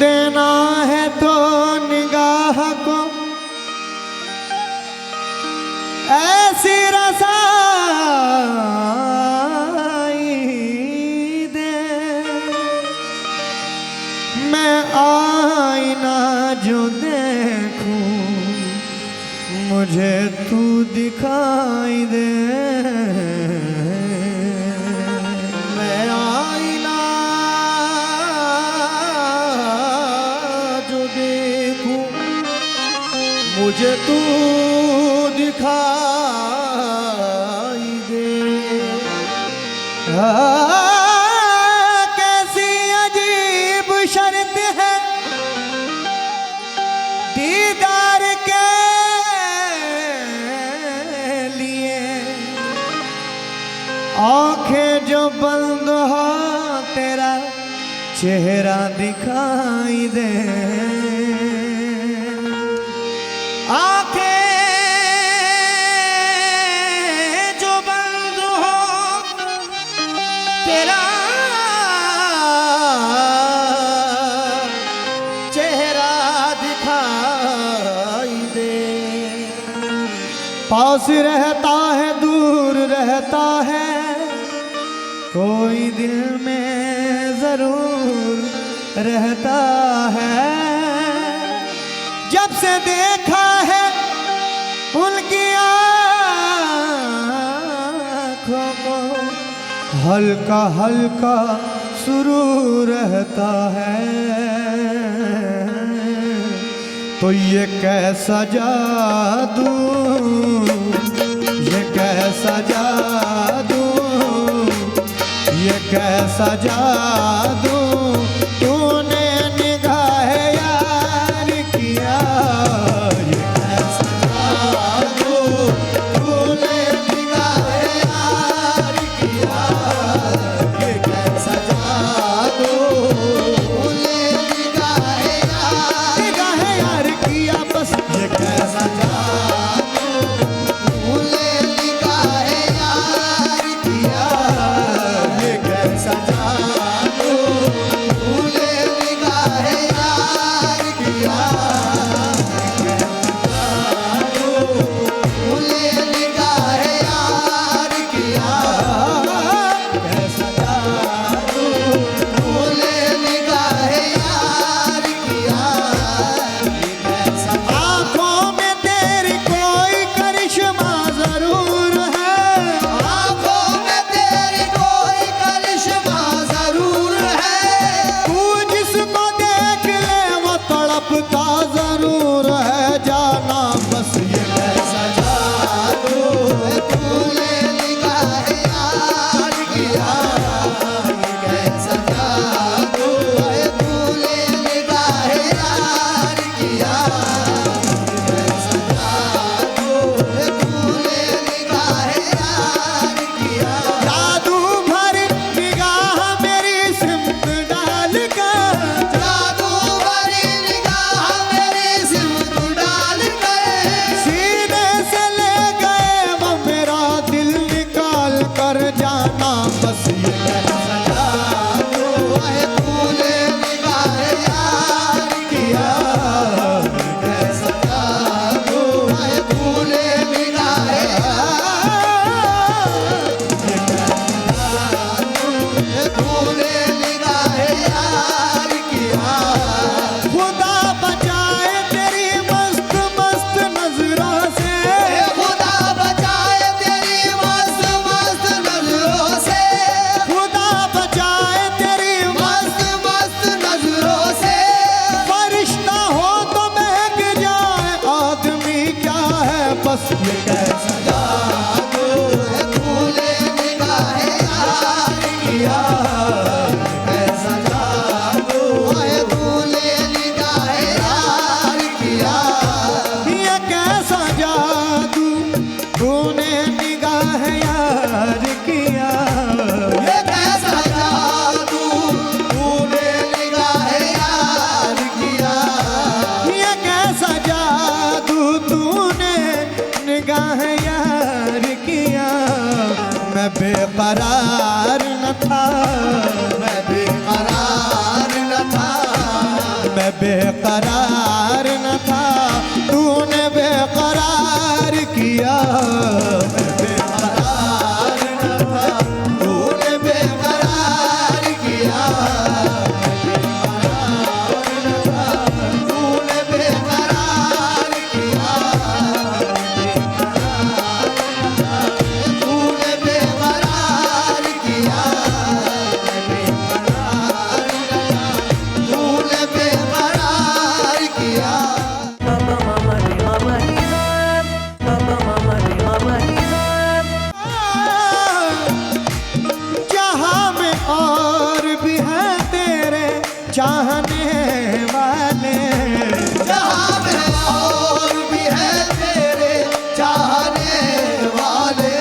देना है तो निगाह को ऐसी रसाई दे, मैं आईना जो देखूं मुझे तू दिखाई दे। मैं आईना जो देखूं मुझे तू दिखाई दे। कैसी अजीब शर्त है दीदार के लिए, आंखें जो बंद हो तेरा चेहरा दिखाई दे। आंखें जो बंद हो तेरा चेहरा दिखाई दे। पास रहता है दूर रहता है कोई दिल में जरूर रहता है। जब से देखा है उनकी आँखों को हल्का हल्का सुरूर रहता है। तो ये कैसा जादू, ये कैसा जादू, ये कैसा जादू तूने निगाह यार किया। ये कैसा जादू तूने निगाह यार किया। ये कैसा जादू तूने निगाह यार किया। बस ये कैसा जादू तूने निगाह यार किया। ये कैसा जादू तूने निगाह यार किया। तूने निगाह यार किया। कैसा जादू तूने निगाह यार किया। आँखों में तेरी कोई करिश्मा जरूर है। आँखों में तेरी कोई करिश्मा जरूर है। तू जिसको देख ले वो तड़पता जरूर है। जाना बस ये कैसा जादू तूने निगाह यार किया। ये कैसा जादू तूने निगाह यार किया। कैसा जादू तूने निगाह यार किया। जादू भरी निगाह मेरी सिमत डाल कर, जादू भरी निगाह मेरी सिमत डाल कर सीने से ले गए वो मेरा दिल निकाल कर। जाना बस ये कैसा जादू तूने निगाह यार किया। कैसा जादू तूने निगाह तूने निगाह यार किया। खुदा बचाए तेरी मस्त मस्त नजरों से। खुदा बचाए तेरी मस्त मस्त नजरों से। खुदा बचाए तेरी मस्त मस्त नजरों से। फरिश्ता हो तो महक जाए आदमी क्या है। बस ये कैसा जादू तूने निगाह यार किया। कैसा जादू तूने निगाह यार किया। ये कैसा जादू तूने निगाह यार किया। ये कैसा जादू तूने निगाह यार किया। ये कैसा जादू तूने निगाह यार किया। मैं बेकरार न था, मैं बेकरार न था, चाहने वाले, जहाँ में और भी है तेरे चाहने वाले,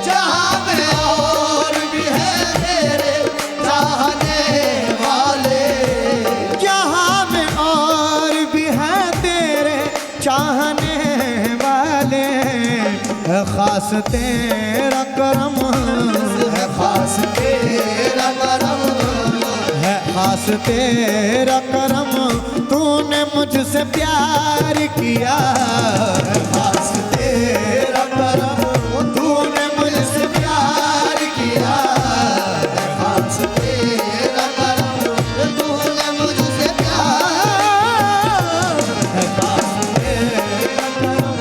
जहाँ में और भी है तेरे चाहने वाले, जहाँ में और भी है तेरे चाहने वाले, है खास तेरा करम, है खास तेरा करम, है खास तेरा करम, तूने मुझसे प्यार किया, है खास तेरा करम, तूने मुझसे प्यार किया, है खास तेरा करम, तूने मुझसे प्यार, है खास तेरा करम,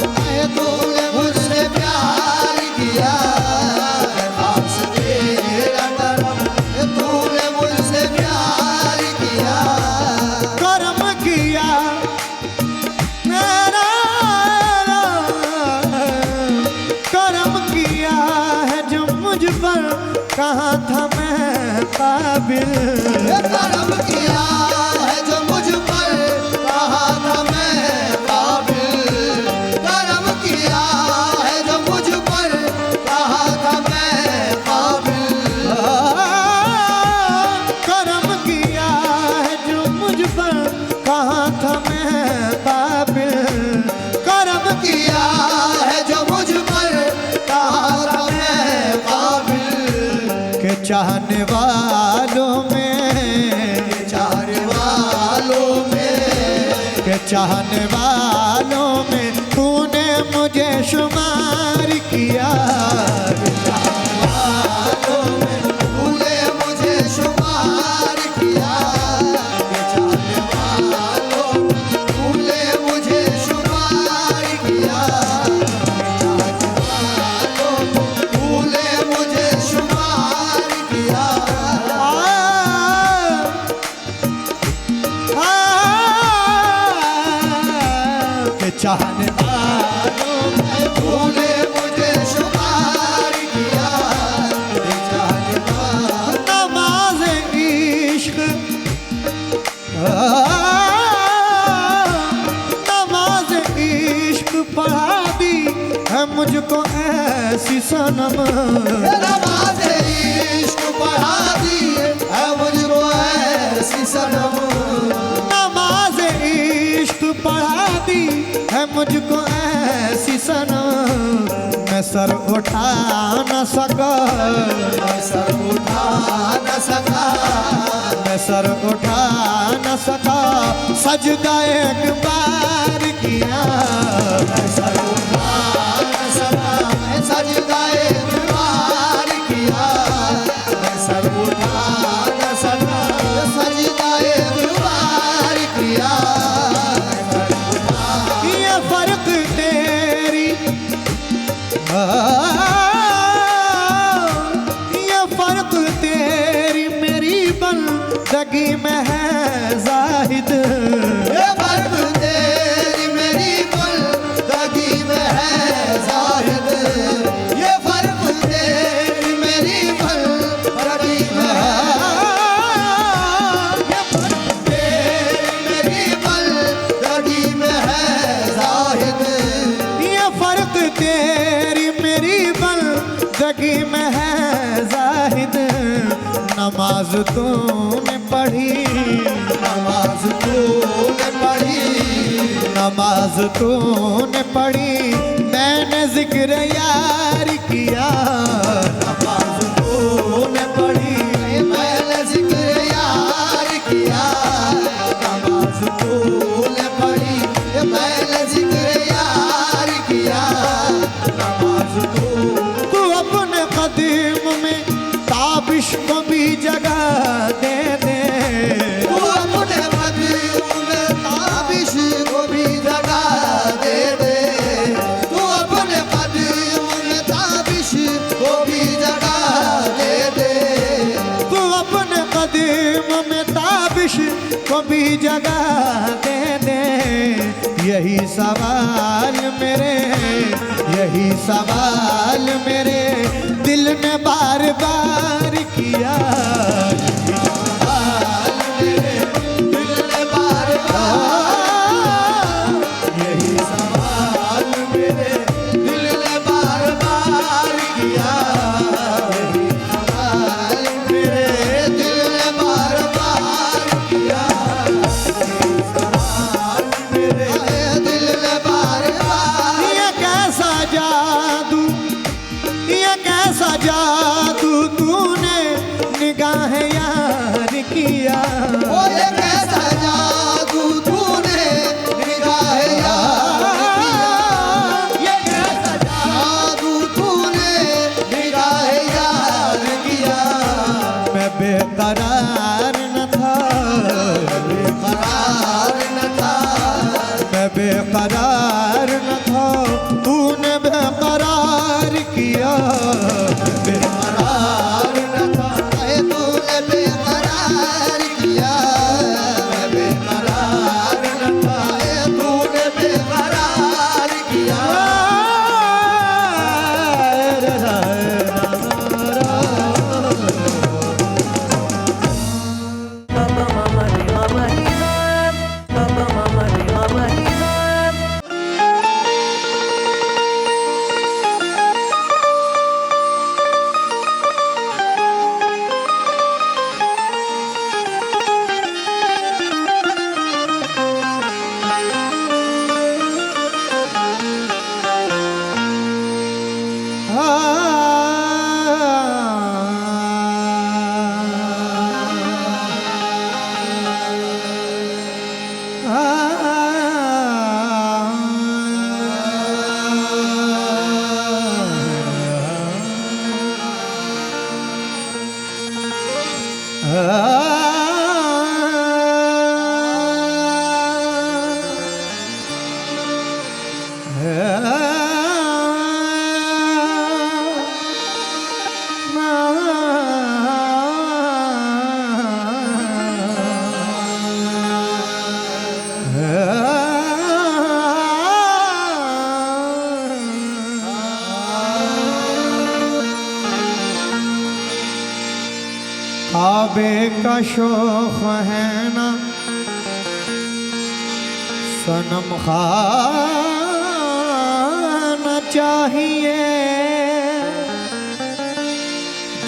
तूने मुझसे प्यार किया, है खास तेरा करम, तूने मुझसे प्यार किया, करम किया मेरा, करम किया है जो मुझ पर, कहाँ था मैं काबिल, करम किया है जो मुझ पर, कहा था मैं काबिल, करम किया है जो मुझ पर, कहा था मैं काबिल, करम किया है जो मुझ पर, कहाँ था मैं काबिल, करम किया है जो मुझ पर, कहा था मैं काबिल, के चाहने वालों में, चाहने वालों में, के चाहने वालों में तूने मुझे शुमार किया, तूने मुझे शुमार किया, चाहने वालों में तूने मुझे शुमार किया, चाहने वालों में तूने मुझे शुमार किया, के चाहने वालों में तूने मुझे शुमार किया, चाहने वालों नमाज इश्क, नमाज इश्क पढ़ा दी है मुझको ऐसी सनम, नमाज़ इश्क पढ़ा दी है मुझको ऐसी सनम, नमाज इश्क पढ़ा दी है मुझको ऐसी सनम, मैं सर उठा न सका, मैं सर उठा न सका, मैं सर उठा न सका, सजदा एक बार किया, मैं सर उठा न सका, मैं सजदा एक बार किया, मैं सर उठा न सका, सजदा एक बार किया, ये फर्क तेरी, ये फर्क तेरी मेरी बंदगी में है जाहिद, ये फर्क तेरी मेरी बंदगी में है जाहिद, ये फर्क तेरी मेरी बंदगी में है, ये फर्क तेरी मेरी बंदगी में है जाहिद, ये फर्क तेरी मेरी बंदगी में है जाहिद, नमाज तूने पढ़ी, नमाज तूने पढ़ी, नमाज तूने पढ़ी, मैंने जिक्र यार किया, नमाज तूने पढ़ी, मैंने जिक्र यार किया, नमाज तूने पढ़ी, मैंने जिक्र यार किया, नमाज तू अपने कदीम में ताबिश को भी जगह दे दे, तू अपने कदीम में ताबिश को भी जगह दे दे, तू अपने कदीम में ताबिश को भी जगह दे दे, तू अपने कदीम में ताबिश को भी जगह दे दे, यही सवाल मेरे, यही सवाल मेरे दिल ने बार बार किया, सवाल मेरे बेकरार न था, बेकरार न था, मैं बेकरार न था, तूने बेकरार किया। बेकरार न था, तूने बेकरार किया। मैं बेकरार न था, तूने बेकरार किया। काबे का शौक है ना सनम खाना चाहिए,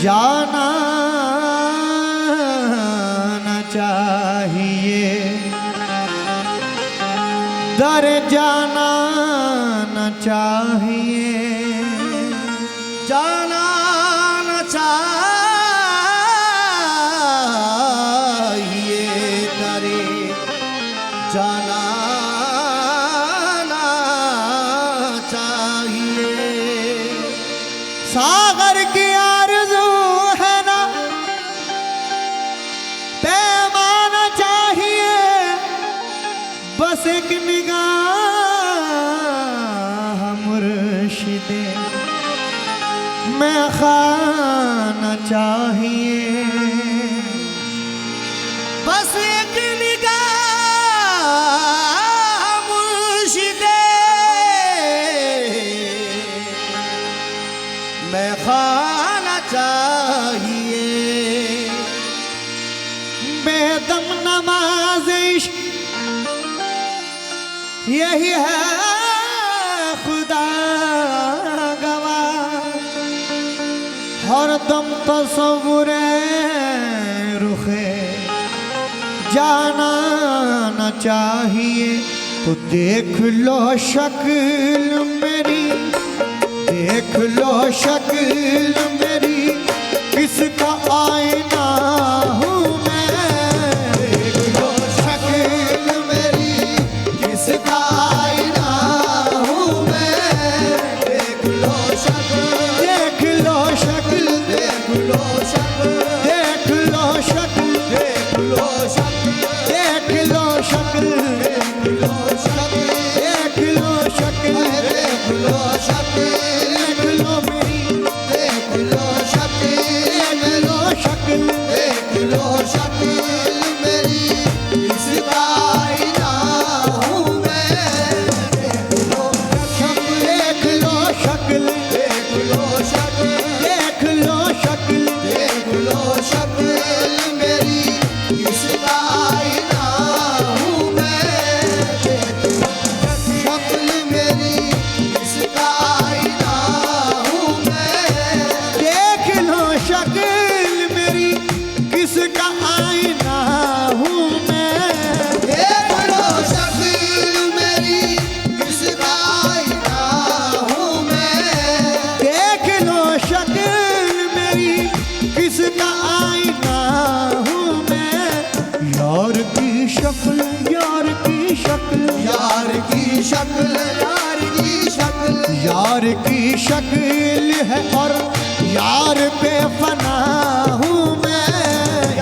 जाना न चाहिए, दर जाना न चाहिए, जाना न चाहिए, दरे जाना न चाहिए। सागर की आरज़ू है ना पैमाना चाहिए, बस एक निगाह मुर्शिदे में खाना चाहिए, बस एक निगाह मुर्शिदे मैं खाना चाहिए। बेदम नमाज इश्क यही है खुदा गवाह, हर दम तस्वुरे रुखे जाना न चाहिए। तो देख लो शक्ल मेरी, देख लो शक्ल मेरी, किसका आईना हूँ मैं। देख लो शक्ल मेरी, किसका आईना हूँ मैं। देख लो शक्ल, देख लो शक्ल, देख लो शक्ल, देख लो शक्ल, देख लो शक्ल, देख लो शक्ल, देख लो शक्ल, देख लो शक्ल, देख लो शक्ल, देख लो मेरी, देख लो शक्ल, देख लो शक्ल, देख लो शक्ल मेरी, किसका आईना हूँ मैं। देख लो शक्ल, देख लो शक्ल, देख लो शक्ल, देख लो शक्ल, देख लो शक्ल मेरी, किसका आईना हूँ मैं। देख लो शक्ल मेरी, किसका आईना हूँ मैं। देख लो शक्ल मेरी, किसका आईना हूँ मैं। देख लो शक्ल मेरी, किसका आईना हूँ मैं। देख लो शक्ल मेरी, किसका आईना हूँ मैं। यार की शक्ल, यार की शक्ल, यार की शक्ल, यार की शक्ल, यार की शक्ल है और यार पे फना हूँ मैं।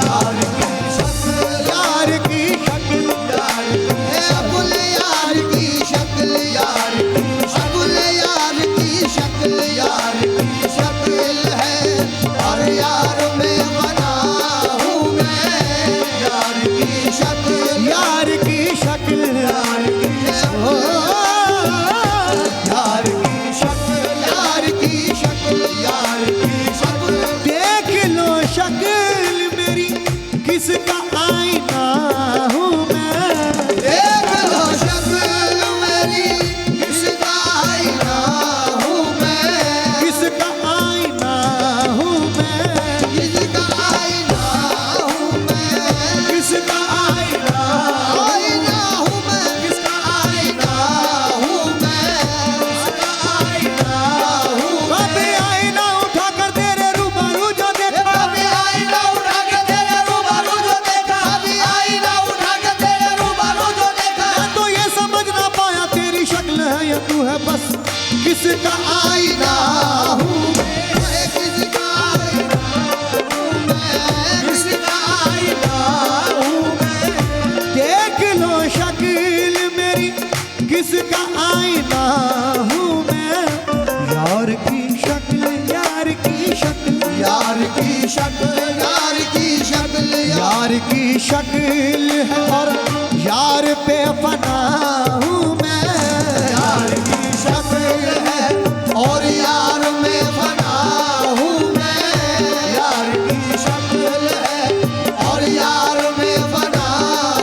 किसका आईना हूँ मैं, देख लो शक्ल मेरी, किसका आईना हूँ मैं, किसका आईना हूँ मैं, किसका आईना हूँ मैं, किसका आईना आईना हूँ मैं, किसका आईना हूँ मैं, किसका आईना हूँ मैं। कभी आईना उठा कर तेरे रूबरू जो देखा, कभी आईना उठा के तेरे रूबरू जो देखा, कभी आईना उठा के तेरे रूबरू जो देखा, मैं तो ये समझ ना पाया तेरी शक्ल है या तू है बस किसका आईना हूँ मैं, किसका आईना हूँ मैं, किसका आईना हूँ मैं। देख लो शक्ल मेरी किसका आईना हूँ मैं, यार की शक्ल, यार की शक्ल, यार की शक्ल, यार की शक्ल, यार की शक्ल है और यार पे फना हूँ मैं, यार की शक्ल है और यार में फना हूँ मैं, यार की शक्ल है और यार में फना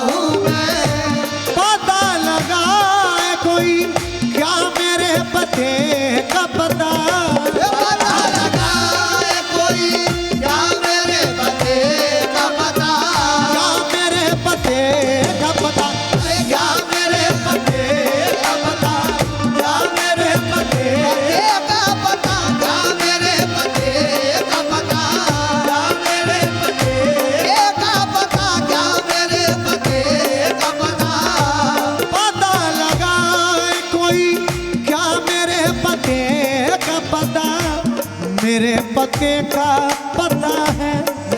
हूँ मैं। पता लगा है कोई क्या मेरे पते का पता, पता लगा है कोई क्या मेरे पते का पता, क्या मेरे पते का पता, क्या मेरे पते का पता, क्या मेरे पते का पता, क्या मेरे पते का पता, क्या मेरे पते का पता, क्या मेरे पते का पता। पता लगा है कोई क्या मेरे पते का पता, मेरे पते का पता है,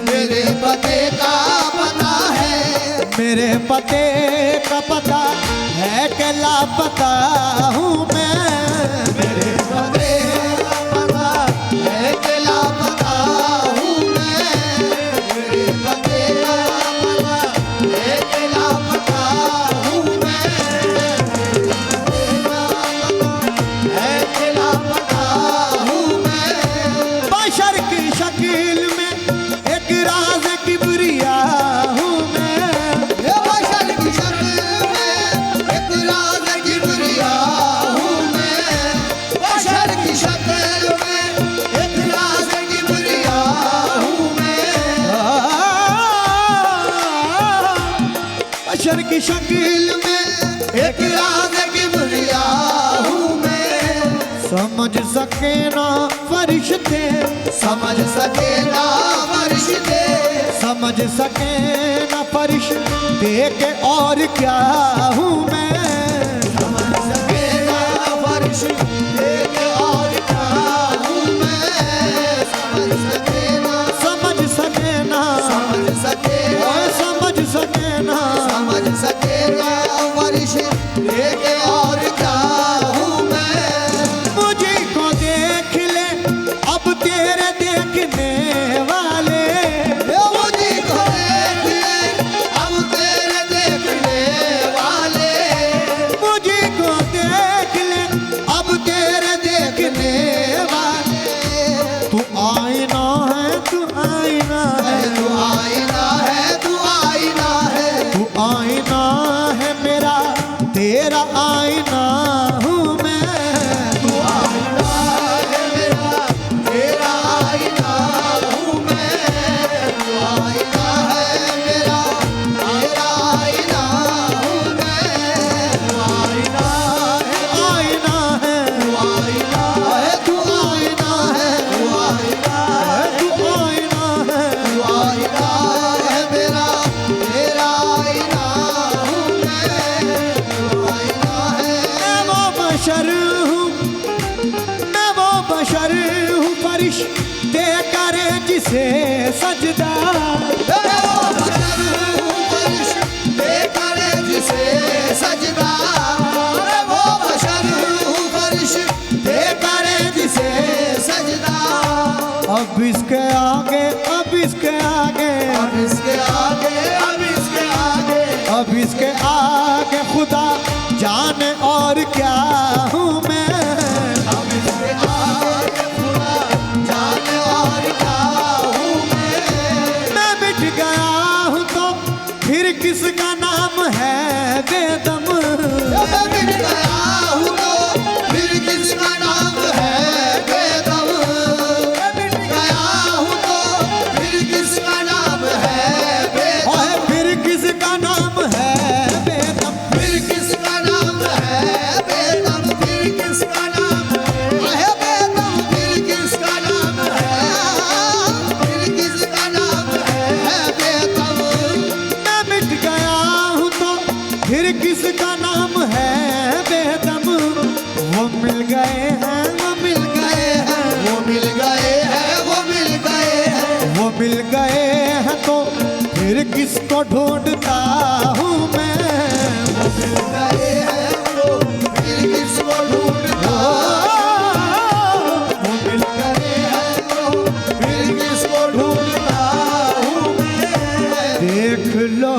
मेरे पते का पता है, मेरे पते का पता है कि लापता हूँ मैं, मेरे पते का पता है कि लापता हूँ मैं, मेरे पते का पता है कि लापता हूँ मैं, मेरे पते का पता है कि लापता हूँ मैं। बशर की शक्ल में एक राज किबरिया हूँ मैं, ये बशर की शक्ल में एक राज किबरिया हूँ मैं, बशर की शक्ल में एक राज किबरिया हूँ मैं। बशर की शक्ल में एक राज किबरिया हूँ मैं, समझ सके ना फरिश्ते, समझ सके ना फरिश्ते, समझ सके ना फरिश्ते के और क्या हूँ मैं, समझ सके ना फरिश्ते के और क्या हूँ मैं, समझ सके ना, समझ सके ना, समझ सके ना, ओए समझ सके ना, समझ सके ना फरिश्ते के और क्या हूँ मैं। मुझे को देख ले अब तेरे देखने वाले, मुझे को देख ले अब तेरे देखने वाले, मुझे को देख ले अब तेरे फिर किसका नाम है बेदम। मिट गया हूँ तो फिर किसका नाम है बेदम। मिट गया हूँ तो फिर किसका नाम है बेदम। ओए फिर किसका नाम है बेदम। फिर किसका नाम है बेदम। फिर किसका नाम है बेदम। फिर किसका नाम है। फिर किसका नाम है बेदम। मैं मिट गया हूँ तो फिर किसका नाम है बेदम। वो मिल गए हैं, वो मिल गए हैं, वो मिल गए हैं, वो मिल गए हैं। वो मिल गए हैं तो फिर किसको ढूंढता हूँ मैं। वो मिल गए हैं तो फिर किसको ढूंढता। वो मिल गए हैं तो फिर किसको ढूंढता हूँ मैं। देख लो